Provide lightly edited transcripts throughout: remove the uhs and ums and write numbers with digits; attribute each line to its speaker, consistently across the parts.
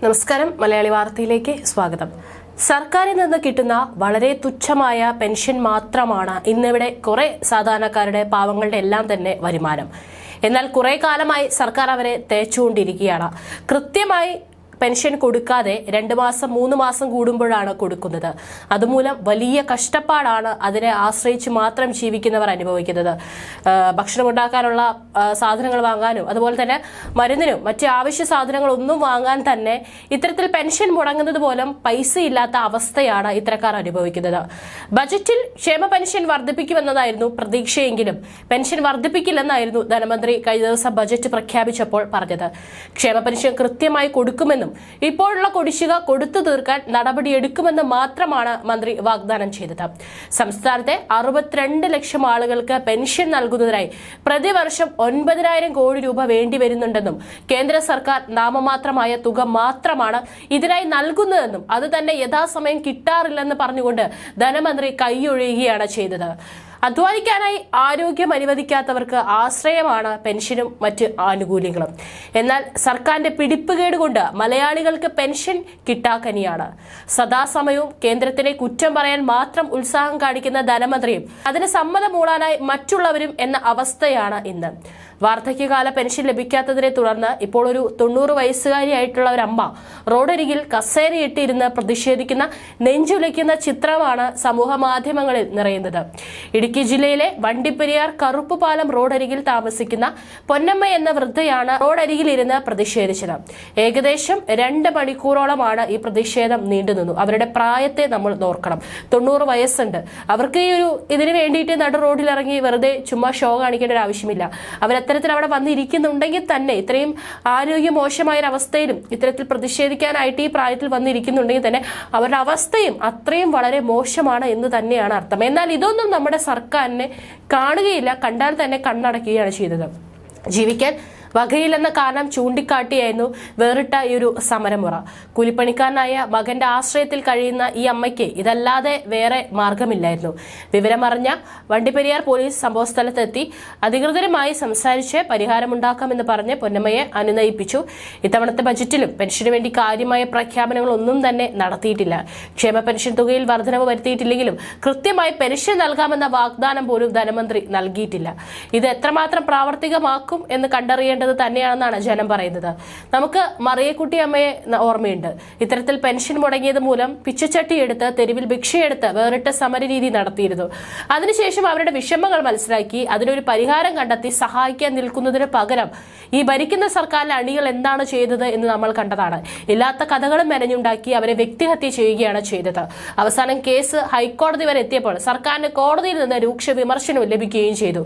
Speaker 1: നമസ്കാരം, മലയാളി വാർത്തയിലേക്ക് സ്വാഗതം. സർക്കാരിൽ നിന്ന് കിട്ടുന്ന വളരെ തുച്ഛമായ പെൻഷൻ മാത്രമാണ് ഇന്നിവിടെ കുറെ സാധാരണക്കാരുടെ പാവങ്ങളുടെ എല്ലാം തന്നെ വരുമാനം. എന്നാൽ കുറെ കാലമായി സർക്കാർ അവരെ തേച്ചുകൊണ്ടിരിക്കുകയാണ്. കൃത്യമായി പെൻഷൻ കൊടുക്കാതെ 2 മാസം 3 മാസം കൂടുമ്പോഴാണ് കൊടുക്കുന്നത്. അതുമൂലം വലിയ കഷ്ടപ്പാടാണ് അതിനെ ആശ്രയിച്ച് മാത്രം ജീവിക്കുന്നവർ അനുഭവിക്കുന്നത്. ഭക്ഷണം ഉണ്ടാക്കാനുള്ള സാധനങ്ങൾ വാങ്ങാനും അതുപോലെ തന്നെ മരുന്നിനും മറ്റ് ആവശ്യ സാധനങ്ങളൊന്നും വാങ്ങാൻ തന്നെ ഇത്തരത്തിൽ പെൻഷൻ മുടങ്ങുന്നത് പോലും പൈസയില്ലാത്ത അവസ്ഥയാണ് ഇത്തരക്കാർ അനുഭവിക്കുന്നത്. ബജറ്റിൽ ക്ഷേമ പെൻഷൻ വർദ്ധിപ്പിക്കുമെന്നതായിരുന്നു പ്രതീക്ഷയെങ്കിലും പെൻഷൻ വർദ്ധിപ്പിക്കില്ലെന്നായിരുന്നു ധനമന്ത്രി കഴിഞ്ഞ ദിവസം ബജറ്റ് പ്രഖ്യാപിച്ചപ്പോൾ പറഞ്ഞത്. ക്ഷേമ പെൻഷൻ കൃത്യമായി കൊടുക്കുമെന്നും ഇപ്പോഴുള്ള കുടിശ്ശിക കൊടുത്തു തീർക്കാൻ നടപടിയെടുക്കുമെന്ന് മാത്രമാണ് മന്ത്രി വാഗ്ദാനം ചെയ്തത്. സംസ്ഥാനത്തെ 62 ലക്ഷം ആളുകൾക്ക് പെൻഷൻ നൽകുന്നതിനായി പ്രതിവർഷം 9,000 കോടി രൂപ വേണ്ടിവരുന്നുണ്ടെന്നും കേന്ദ്ര സർക്കാർ നാമമാത്രമായ തുക മാത്രമാണ് ഇതിനായി നൽകുന്നതെന്നും അത് തന്നെ യഥാസമയം കിട്ടാറില്ലെന്ന് പറഞ്ഞുകൊണ്ട് ധനമന്ത്രി കൈയൊഴിയുകയാണ് ചെയ്തത്. അധ്വാനിക്കാനായി ആരോഗ്യം അനുവദിക്കാത്തവർക്ക് ആശ്രയമാണ് പെൻഷനും മറ്റ് ആനുകൂല്യങ്ങളും. എന്നാൽ സർക്കാരിന്റെ പിടിപ്പുകേട് കൊണ്ട് മലയാളികൾക്ക് പെൻഷൻ കിട്ടാക്കനിയാണ്. സദാസമയവും കേന്ദ്രത്തിനെ കുറ്റം പറയാൻ മാത്രം ഉത്സാഹം കാണിക്കുന്ന ധനമന്ത്രിയും അതിന് സമ്മതം മൂളാനായി മറ്റുള്ളവരും എന്ന അവസ്ഥയാണ് ഇന്ന്. വാർദ്ധക്യകാല പെൻഷൻ ലഭിക്കാത്തതിനെ തുടർന്ന് ഇപ്പോൾ ഒരു 90 വയസ്സുകാരിയായിട്ടുള്ള ഒരു അമ്മ റോഡരികിൽ കസേരയിട്ടിരുന്ന് പ്രതിഷേധിക്കുന്ന നെഞ്ചുലയ്ക്കുന്ന ചിത്രമാണ് സമൂഹ മാധ്യമങ്ങളിൽ നിറയുന്നത്. ഇടുക്കി ജില്ലയിലെ വണ്ടിപ്പെരിയാർ കറുപ്പുപാലം റോഡരികിൽ താമസിക്കുന്ന പൊന്നമ്മ എന്ന വൃദ്ധയാണ് റോഡരികിലിരുന്ന് പ്രതിഷേധിച്ചത്. ഏകദേശം 2 മണിക്കൂറോളമാണ് ഈ പ്രതിഷേധം നീണ്ടുനിന്നു. അവരുടെ പ്രായത്തെ നമ്മൾ നോക്കണം. 90 വയസ്സുണ്ട്. അവർക്ക് ഇതിനു വേണ്ടിയിട്ട് നടു റോഡിലിറങ്ങി വെറുതെ ചുമ്മാ ഷോ കാണിക്കേണ്ട ഒരു ആവശ്യമില്ല. അവരത്തരത്തിൽ അവിടെ വന്നിരിക്കുന്നുണ്ടെങ്കിൽ തന്നെ ഇത്രയും ആരോഗ്യ മോശമായൊരവസ്ഥയിലും ഇത്തരത്തിൽ പ്രതിഷേധിക്കാനായിട്ട് ഈ പ്രായത്തിൽ വന്നിരിക്കുന്നുണ്ടെങ്കിൽ തന്നെ അവരുടെ അവസ്ഥയും അത്രയും വളരെ മോശമാണ് എന്ന് തന്നെയാണ് അർത്ഥം. എന്നാൽ ഇതൊന്നും നമ്മുടെ സർക്കാരിനെ കാണുകയില്ല. കണ്ടാൽ തന്നെ കണ്ണടക്കുകയാണ് ചെയ്തത്. ജീവിക്കാൻ വകയില്ലെന്ന കാരണം ചൂണ്ടിക്കാട്ടിയായിരുന്നു വേറിട്ട ഈ ഒരു സമരമുറ. കൂലിപ്പണിക്കാരനായ മകന്റെ ആശ്രയത്തിൽ കഴിയുന്ന ഈ അമ്മയ്ക്ക് ഇതല്ലാതെ വേറെ മാർഗമില്ലായിരുന്നു. വിവരമറിഞ്ഞ വണ്ടിപ്പെരിയാർ പോലീസ് സംഭവസ്ഥലത്തെത്തി അധികൃതരുമായി സംസാരിച്ച് പരിഹാരമുണ്ടാക്കാമെന്ന് പറഞ്ഞ് പൊന്നമ്മയെ അനുനയിപ്പിച്ചു. ഇത്തവണത്തെ ബജറ്റിലും പെൻഷന് വേണ്ടി കാര്യമായ പ്രഖ്യാപനങ്ങളൊന്നും തന്നെ നടത്തിയിട്ടില്ല. ക്ഷേമ പെൻഷൻ തുകയിൽ വർധനവ് വരുത്തിയിട്ടില്ലെങ്കിലും കൃത്യമായി പെൻഷൻ നൽകാമെന്ന വാഗ്ദാനം പോലും ധനമന്ത്രി നൽകിയിട്ടില്ല. ഇത് എത്രമാത്രം പ്രാവർത്തികമാക്കും എന്ന് കണ്ടറിയേണ്ട തന്നെയാണെന്നാണ് ജനം പറയുന്നത്. നമുക്ക് മറിയക്കുട്ടി അമ്മയെ ഓർമ്മയുണ്ട്. ഇത്തരത്തിൽ പെൻഷൻ മുടങ്ങിയത് മൂലം പിച്ചച്ചട്ടി എടുത്ത് തെരുവിൽ ഭിക്ഷയെടുത്ത് വേറിട്ട സമരരീതി നടത്തിയിരുന്നു. അതിനുശേഷം അവരുടെ വിഷമങ്ങൾ മനസ്സിലാക്കി അതിനൊരു പരിഹാരം കണ്ടെത്തി സഹായിക്കാൻ നിൽക്കുന്നതിന് പകരം ഈ ഭരിക്കുന്ന സർക്കാരിലെ അണികൾ എന്താണ് ചെയ്തത് എന്ന് നമ്മൾ കണ്ടതാണ്. ഇല്ലാത്ത കഥകളും മെനഞ്ഞുണ്ടാക്കി അവരെ വ്യക്തിഹത്യ ചെയ്യുകയാണ് ചെയ്തത്. അവസാനം കേസ് ഹൈക്കോടതി വരെ എത്തിയപ്പോൾ സർക്കാരിന് കോടതിയിൽ നിന്ന് രൂക്ഷ വിമർശനവും ലഭിക്കുകയും ചെയ്തു.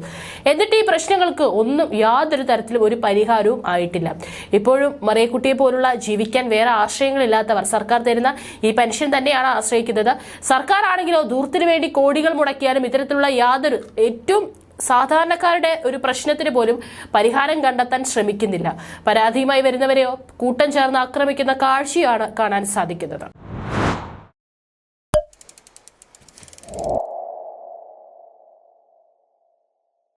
Speaker 1: എന്നിട്ട് ഈ പ്രശ്നങ്ങൾക്ക് ഒന്നും യാതൊരു തരത്തിലും ഒരു പരിഹാരവും ആയിട്ടില്ല. ഇപ്പോഴും മറിയക്കുട്ടിയെ പോലുള്ള ജീവിക്കാൻ വേറെ ആശ്രയങ്ങളില്ലാത്തവർ സർക്കാർ തരുന്ന ഈ പെൻഷൻ തന്നെയാണ് ആശ്രയിക്കുന്നത്. സർക്കാർ ആണെങ്കിലോ ദൂരത്തിന് വേണ്ടി കോടികൾ മുടക്കിയാലും ഇത്തരത്തിലുള്ള യാതൊരു ഏറ്റവും സാധാരണക്കാരുടെ ഒരു പ്രശ്നത്തിന് പോലും പരിഹാരം കണ്ടെത്താൻ ശ്രമിക്കുന്നില്ല. പരാതിയുമായി വരുന്നവരെയോ കൂട്ടം ചേർന്ന് ആക്രമിക്കുന്ന കാഴ്ചയാണ് കാണാൻ സാധിക്കുന്നത്.